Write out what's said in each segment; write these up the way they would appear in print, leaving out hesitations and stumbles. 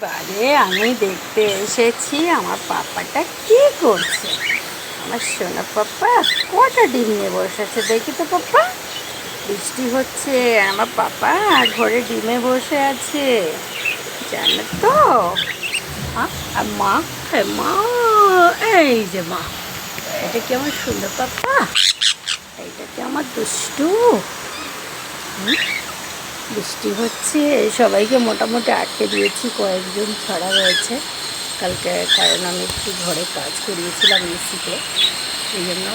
বারে আমি দেখতে এসেছি আমার পাপাটা কি করছে। আমার সোনা পাপা কটা ডিম নিয়ে বসেছে দেখি তো পাপা। বৃষ্টি হচ্ছে, আমার পাপা ঘরে ডিমে বসে আছে, জানো তো। আর মা, মা, এই যে মা, এটা কি আমার সুন্দর পাপা, এইটা কি আমার দুষ্টু। বৃষ্টি হচ্ছে, সবাইকে মোটামুটি আটকে দিয়েছি, কয়েকজন ছাড়া রয়েছে কালকে, কারণ আমি একটু ঘরে কাজ করিয়েছিলাম এসিতে, সেই জন্য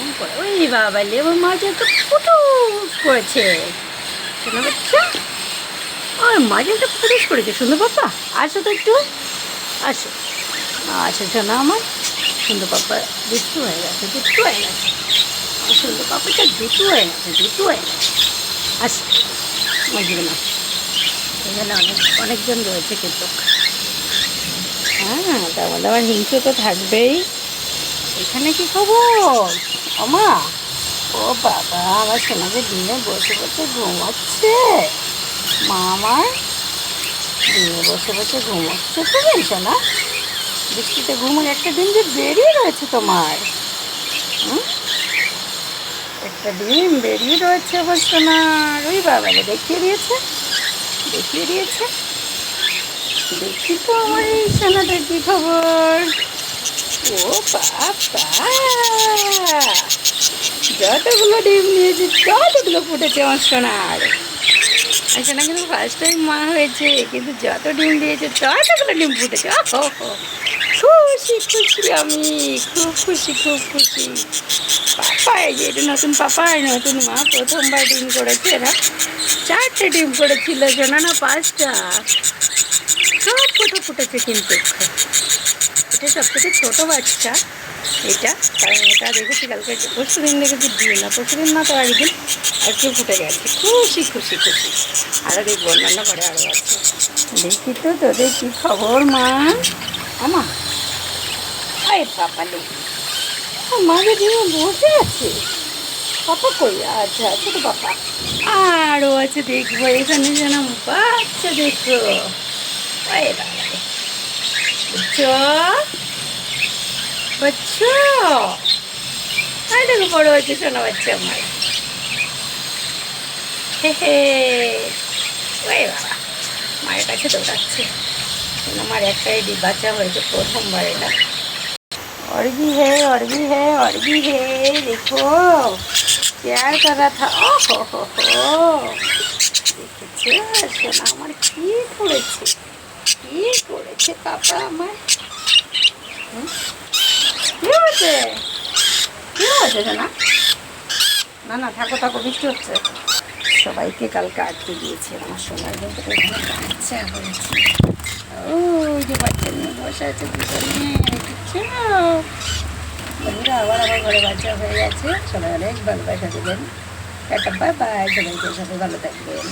ওই বাবা লেবুর মাছ একটু ফুটুস করেছে, শোনা বাচ্চা, ওই মাছ একটা ফুটুস করেছে। সুন্দর পাপা আসো তো একটু, আসো আসো শোনা আমার সুন্দর পাপা, দুষ্টু হয়ে গেছে, দুষ্টু হয়ে গেছে আমার সুন্দর পাপাটা, দুটো হয়ে গেছে, দুটো হয়ে গেছে। আসো বুঝবে না, এখানে অনেকজন রয়েছে কিন্তু, হ্যাঁ তার মধ্যে আমার হিংসে তো থাকবেই। এখানে কি খবর ওমা, ও বাবা আমার সোনাকে দিনে বসে বসে ঘুমাচ্ছে, মা আমার দিনে বসে বসে ঘুমাচ্ছে তো বলছো না। বৃষ্টিতে ঘুমোর একটা ডিম যে বেরিয়ে রয়েছে তোমার, একটা ডিম বেরিয়ে রয়েছে অবশ্য না, ওই বাবাকে দেখিয়ে দিয়েছে, দেখিয়ে দিয়েছে। দেখি তো আমার এই সোনাটার কি খবর। ও বাবা, যতগুলো ডিম নিয়েছে ততগুলো ফুটেছে আমার সোনার। আর সোনা কিন্তু ফার্স্ট টাইম মা হয়েছে, কিন্তু যত ডিম দিয়েছে ততগুলো ডিম ফুটেছে। খুশি খুশি আমি, খুব খুশি, খুব খুশি। পাপা এই যে এটা নতুন পাপা, নতুন মা, প্রথমবার ডিম করেছে। এরা 4টে ডিম করেছিল, সোনা না 5টা, সব কটা ফুটেছে কিন্তু। এটা সবথেকে ছোটো বাচ্চা এটা, কারণ এটা দেখেছি কালকে, পরশু দিন দেখেছি ডিম, না পরশু দিন না তো একদিন আর কেউ ফুটে গেছে। খুশি খুশি খুশি, আরও দেখবো অন্যান্য করে আরও আছে। দেখি তো তোদের কী খবর মা, আমা আরে পাপা দেখি মাঝে ডিমে বসে আছে, পাপা কই, আচ্ছা ছোটো পাপা আরও আছে, দেখবো এখানে যেন বাচ্চা, দেখো ওই বাবা বুঝছো, বুঝছো, আরে দেখো বড় হয়েছে সোনা বাচ্চা আমার, হে হে, ওই বাবা মায়ের কাছে দৌড়াচ্ছে, আমার একটাই বাচ্চা হয়েছে প্রথমবার এটা। और भी है, और भी है, और भी है, देखो प्यार कर रहा था। ओ हो দেখেছো সোনা আমার কি করেছে, কি করেছে পাপা আমার, কি হয়েছে, কি হয়েছে সোনা, না না থাকো থাকো, বৃষ্টি হচ্ছে। সবাইকে কালকে আটকে দিয়েছি, আমার সোনার বলতে এখানে বাচ্চা হয়েছে, ওই যে বাচ্চা নিয়ে বসে আছে দুজনে, দেখছো বন্ধুরা, আবার আমার ঘরে বাচ্চা হয়ে গেছে। সবাই অনেক ভালোবাসা দেবেন, টাটা বাই বাই, সবাইকে সাথে ভালো থাকবেন।